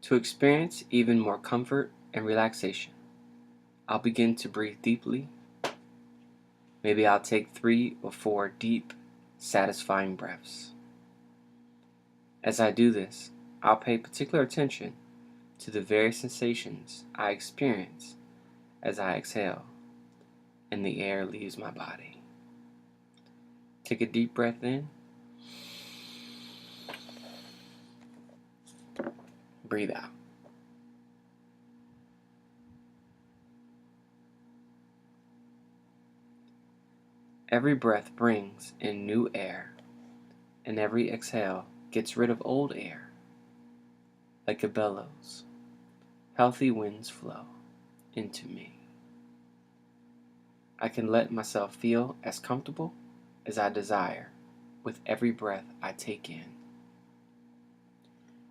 To experience even more comfort and relaxation, I'll begin to breathe deeply. Maybe I'll take 3 or 4 deep, satisfying breaths. As I do this, I'll pay particular attention to the various sensations I experience as I exhale and the air leaves my body. Take a deep breath in. Breathe out. Every breath brings in new air, and every exhale gets rid of old air. Like a bellows, healthy winds flow into me. I can let myself feel as comfortable as I desire with every breath I take in.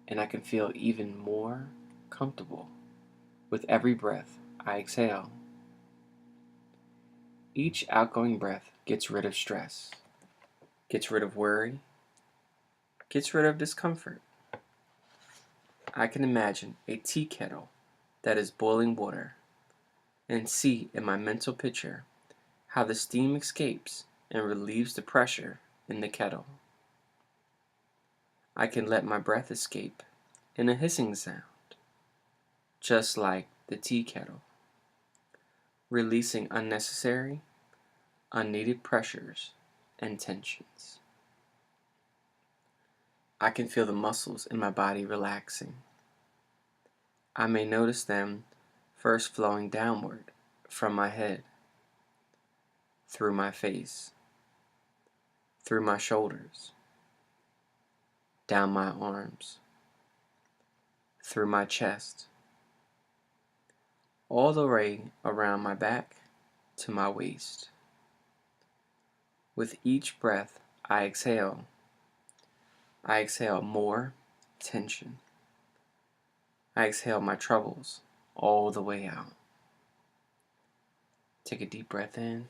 And I can feel even more comfortable with every breath I exhale. Each outgoing breath gets rid of stress, gets rid of worry, gets rid of discomfort. I can imagine a tea kettle that is boiling water and see in my mental picture how the steam escapes and relieves the pressure in the kettle. I can let my breath escape in a hissing sound, just like the tea kettle, releasing unnecessary, unneeded pressures and tensions. I can feel the muscles in my body relaxing. I may notice them first flowing downward from my head, through my face, through my shoulders, down my arms, through my chest, all the way around my back to my waist. With each breath I exhale more tension. I exhale my troubles all the way out. Take a deep breath in.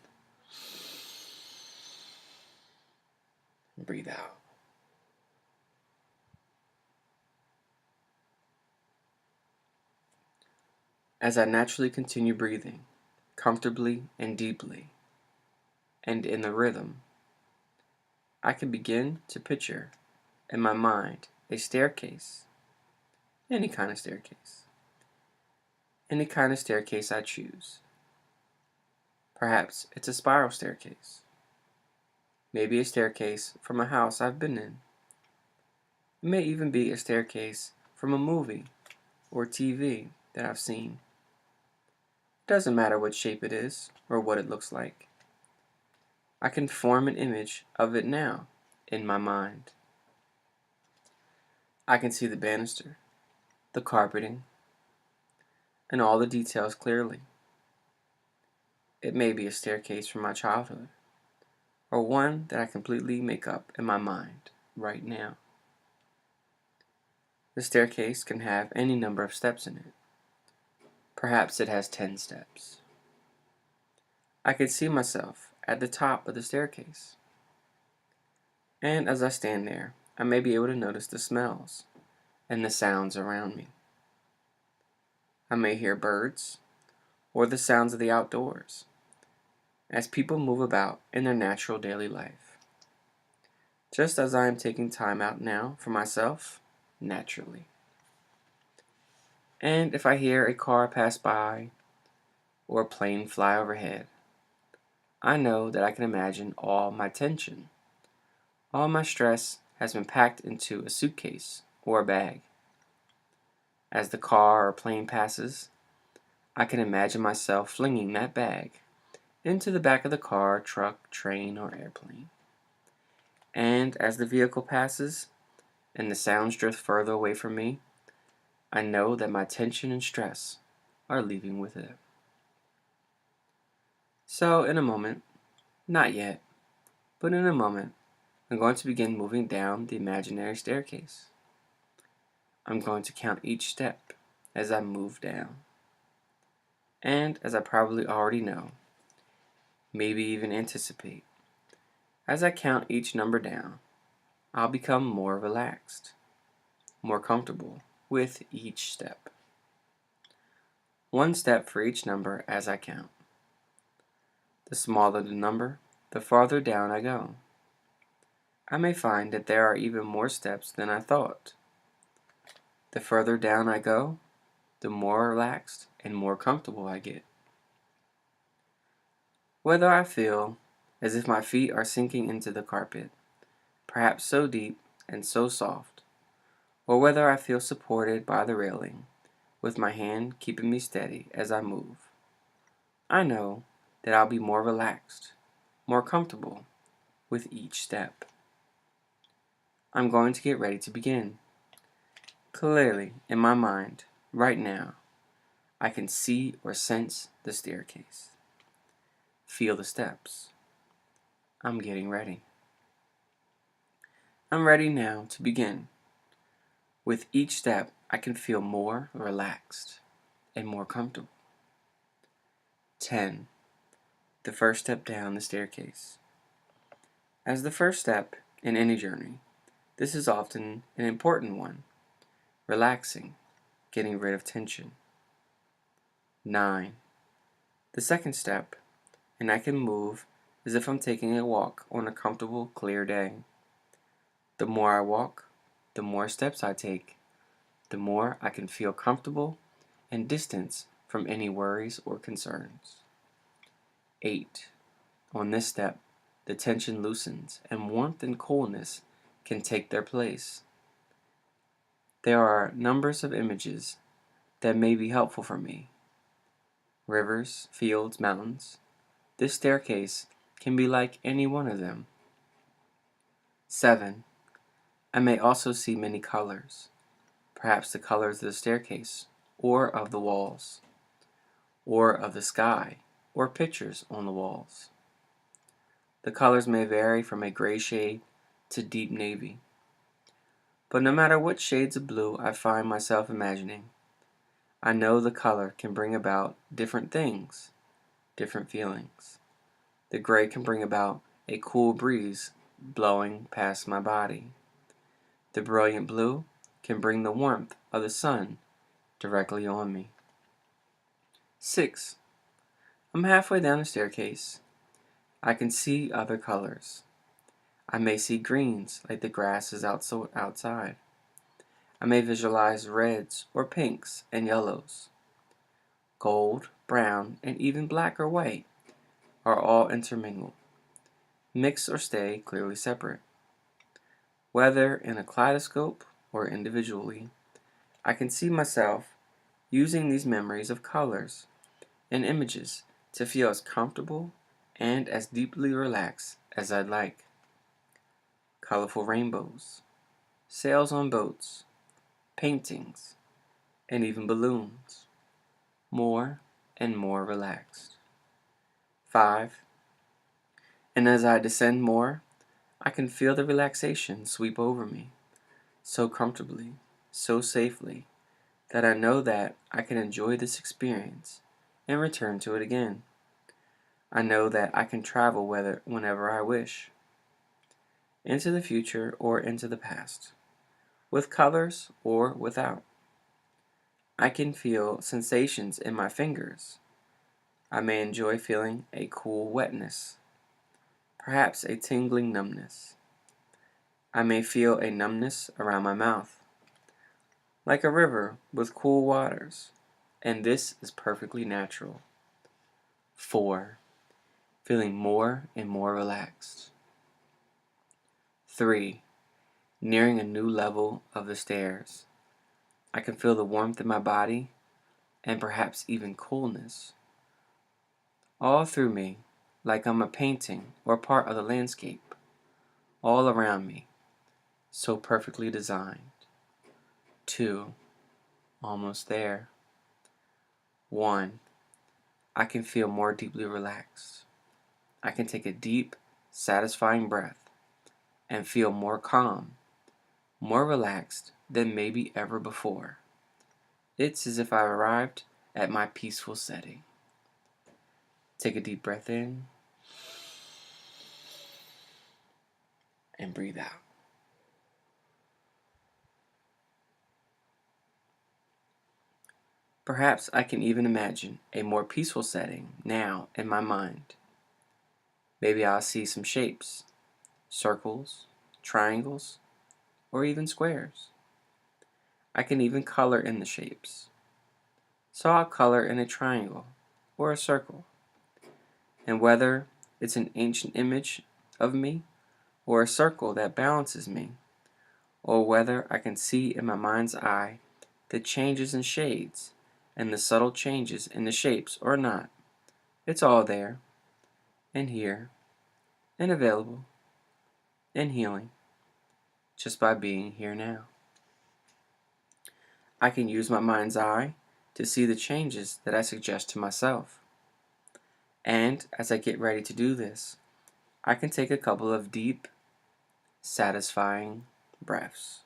And breathe out. As I naturally continue breathing, comfortably and deeply, and in the rhythm, I can begin to picture in my mind a staircase, any kind of staircase I choose. Perhaps it's a spiral staircase, maybe a staircase from a house I've been in. It may even be a staircase from a movie or TV that I've seen. It doesn't matter what shape it is or what it looks like. I can form an image of it now in my mind. I can see the banister, the carpeting, and all the details clearly. It may be a staircase from my childhood, or one that I completely make up in my mind right now. The staircase can have any number of steps in it. Perhaps it has 10 steps. I can see myself at the top of the staircase. And as I stand there, I may be able to notice the smells and the sounds around me. I may hear birds or the sounds of the outdoors as people move about in their natural daily life. Just as I am taking time out now for myself, naturally. And if I hear a car pass by or a plane fly overhead, I know that I can imagine all my tension, all my stress has been packed into a suitcase or a bag. As the car or plane passes, I can imagine myself flinging that bag into the back of the car, truck, train, or airplane. And as the vehicle passes and the sounds drift further away from me, I know that my tension and stress are leaving with it. So in a moment, not yet, but in a moment, I'm going to begin moving down the imaginary staircase. I'm going to count each step as I move down. And as I probably already know, maybe even anticipate, as I count each number down, I'll become more relaxed, more comfortable, with each step. One step for each number as I count. The smaller the number, the farther down I go. I may find that there are even more steps than I thought. The further down I go, the more relaxed and more comfortable I get. Whether I feel as if my feet are sinking into the carpet, perhaps so deep and so soft, or whether I feel supported by the railing, with my hand keeping me steady as I move, I know that I'll be more relaxed, more comfortable with each step. I'm going to get ready to begin. Clearly, in my mind, right now, I can see or sense the staircase. Feel the steps. I'm getting ready. I'm ready now to begin. With each step, I can feel more relaxed and more comfortable. 10. The first step down the staircase. As the first step in any journey, this is often an important one. Relaxing, getting rid of tension. 9. The second step, and I can move as if I'm taking a walk on a comfortable, clear day. The more I walk, the more steps I take, the more I can feel comfortable and distance from any worries or concerns. 8. On this step, the tension loosens and warmth and coolness can take their place. There are numbers of images that may be helpful for me. Rivers, fields, mountains. This staircase can be like any one of them. 7. I may also see many colors, perhaps the colors of the staircase, or of the walls, or of the sky, or pictures on the walls. The colors may vary from a gray shade to deep navy. But no matter what shades of blue I find myself imagining, I know the color can bring about different things, different feelings. The gray can bring about a cool breeze blowing past my body. The brilliant blue can bring the warmth of the sun directly on me. 6. I'm halfway down the staircase. I can see other colors. I may see greens like the grass is outside. I may visualize reds or pinks and yellows. Gold, brown, and even black or white are all intermingled, mix or stay clearly separate. Whether in a kaleidoscope or individually, I can see myself using these memories of colors and images to feel as comfortable and as deeply relaxed as I'd like. Colorful rainbows, sails on boats, paintings, and even balloons. More and more relaxed. 5. And as I descend more, I can feel the relaxation sweep over me, so comfortably, so safely, that I know that I can enjoy this experience and return to it again. I know that I can travel whenever I wish, into the future or into the past, with colors or without. I can feel sensations in my fingers. I may enjoy feeling a cool wetness, perhaps a tingling numbness. I may feel a numbness around my mouth, like a river with cool waters, and this is perfectly natural. 4. Feeling more and more relaxed. 3. Nearing a new level of the stairs. I can feel the warmth in my body and perhaps even coolness all through me, like I'm a painting or part of the landscape, all around me, so perfectly designed. 2. Almost there. 1. I can feel more deeply relaxed. I can take a deep, satisfying breath and feel more calm, more relaxed than maybe ever before. It's as if I arrived at my peaceful setting. Take a deep breath in and breathe out. Perhaps I can even imagine a more peaceful setting now in my mind. Maybe I'll see some shapes, circles, triangles, or even squares. I can even color in the shapes. So I'll color in a triangle or a circle. And whether it's an ancient image of me or a circle that balances me, or whether I can see in my mind's eye the changes in shades and the subtle changes in the shapes or not, it's all there and here and available and healing just by being here now. I can use my mind's eye to see the changes that I suggest to myself. And as I get ready to do this, I can take a couple of deep, satisfying breaths.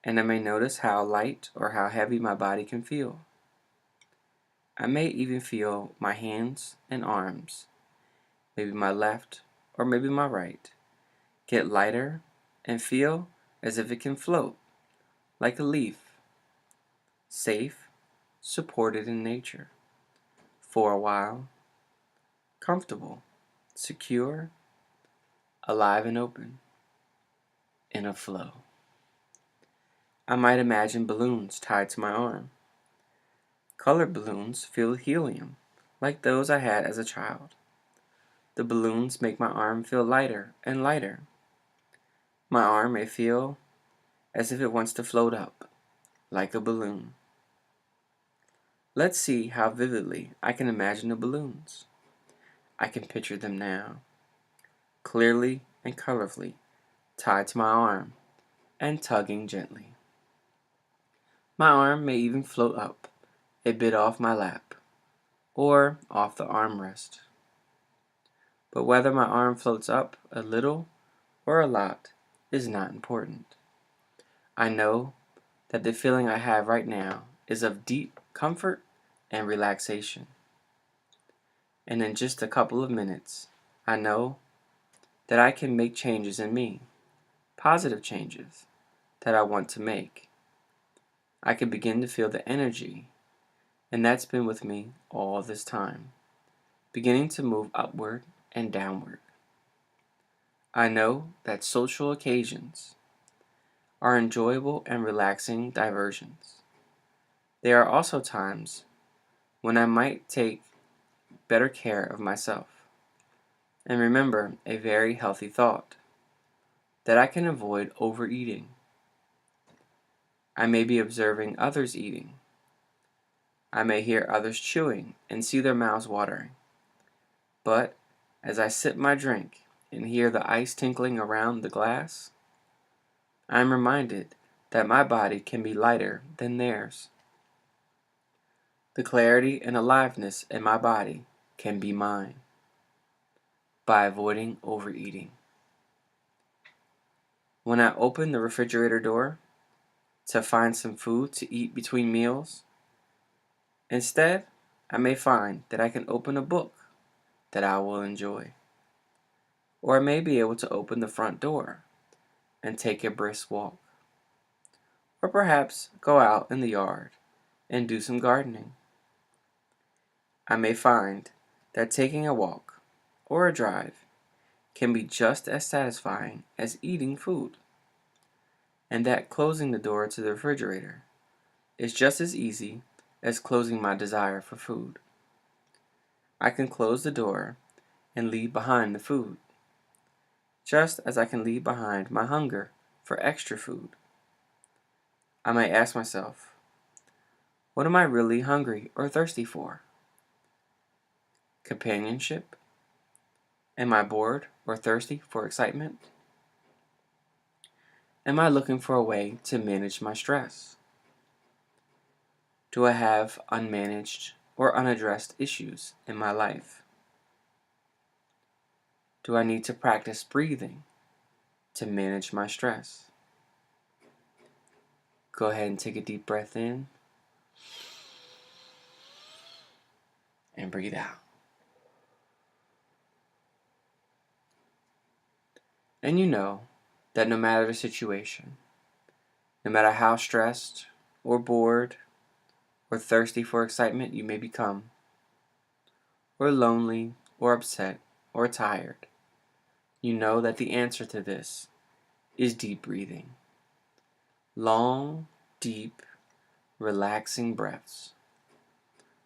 And I may notice how light or how heavy my body can feel. I may even feel my hands and arms, maybe my left or maybe my right, get lighter and feel as if it can float like a leaf, safe, supported in nature, for a while, comfortable, secure, alive and open, in a flow. I might imagine balloons tied to my arm. Colored balloons filled with helium, like those I had as a child. The balloons make my arm feel lighter and lighter. My arm may feel as if it wants to float up, like a balloon. Let's see how vividly I can imagine the balloons. I can picture them now, clearly and colorfully, tied to my arm and tugging gently. My arm may even float up, a bit off my lap, or off the armrest. But whether my arm floats up a little or a lot is not important. I know that the feeling I have right now is of deep comfort and relaxation. And in just a couple of minutes, I know that I can make changes in me, positive changes that I want to make. I can begin to feel the energy, and that's been with me all this time, beginning to move upward and downward. I know that social occasions are enjoyable and relaxing diversions. There are also times when I might take better care of myself and remember a very healthy thought that I can avoid overeating. I may be observing others eating. I may hear others chewing and see their mouths watering. But as I sip my drink and hear the ice tinkling around the glass, I am reminded that my body can be lighter than theirs. The clarity and aliveness in my body can be mine by avoiding overeating. When I open the refrigerator door to find some food to eat between meals, instead, I may find that I can open a book that I will enjoy. Or I may be able to open the front door and take a brisk walk. Or perhaps go out in the yard and do some gardening. I may find that taking a walk or a drive can be just as satisfying as eating food, and that closing the door to the refrigerator is just as easy as closing my desire for food. I can close the door and leave behind the food, just as I can leave behind my hunger for extra food. I may ask myself, what am I really hungry or thirsty for? Companionship? Am I bored or thirsty for excitement? Am I looking for a way to manage my stress? Do I have unmanaged or unaddressed issues in my life? Do I need to practice breathing to manage my stress? Go ahead and take a deep breath in and breathe out. And you know that no matter the situation, no matter how stressed or bored or thirsty for excitement you may become, or lonely, or upset, or tired, you know that the answer to this is deep breathing. Long, deep, relaxing breaths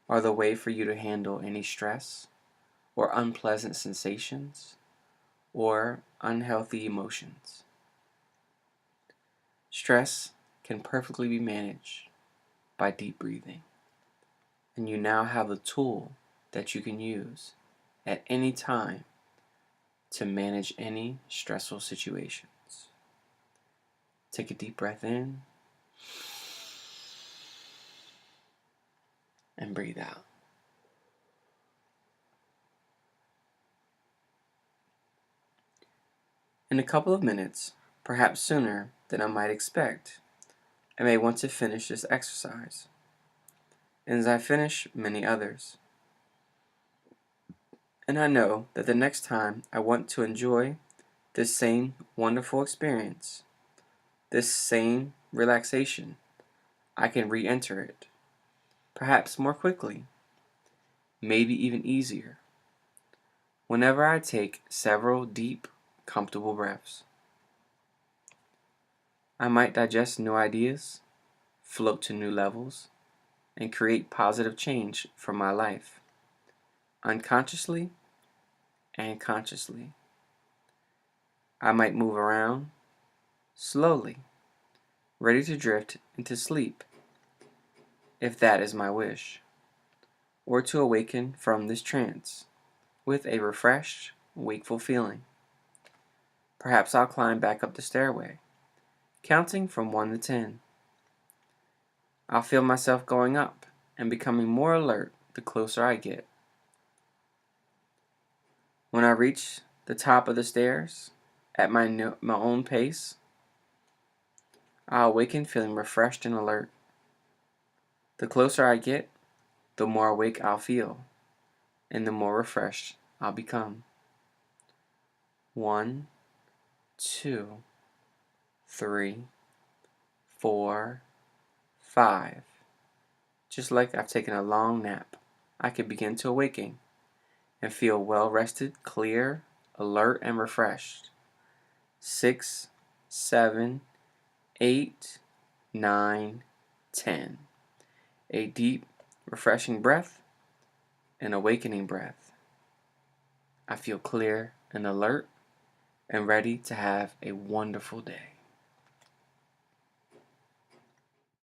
are the way for you to handle any stress or unpleasant sensations or unhealthy emotions. Stress can perfectly be managed by deep breathing, and you now have a tool that you can use at any time to manage any stressful situations. Take a deep breath in and breathe out. In a couple of minutes, perhaps sooner than I might expect, I may want to finish this exercise, and as I finish, many others. And I know that the next time I want to enjoy this same wonderful experience, this same relaxation, I can re-enter it, perhaps more quickly, maybe even easier, whenever I take several deep, comfortable breaths. I might digest new ideas, float to new levels, and create positive change for my life, unconsciously and consciously. I might move around, slowly, ready to drift into sleep, if that is my wish, or to awaken from this trance with a refreshed, wakeful feeling. Perhaps I'll climb back up the stairway, counting from 1 to 10. I'll feel myself going up and becoming more alert the closer I get. When I reach the top of the stairs, at my own pace, I'll awaken feeling refreshed and alert. The closer I get, the more awake I'll feel, and the more refreshed I'll become. 1, 2, 3, 4, 5. Just like I've taken a long nap, I can begin to awaken and feel well rested, clear, alert, and refreshed. 6, 7, 8, 9, 10. A deep, refreshing breath, an awakening breath. I feel clear and alert and ready to have a wonderful day.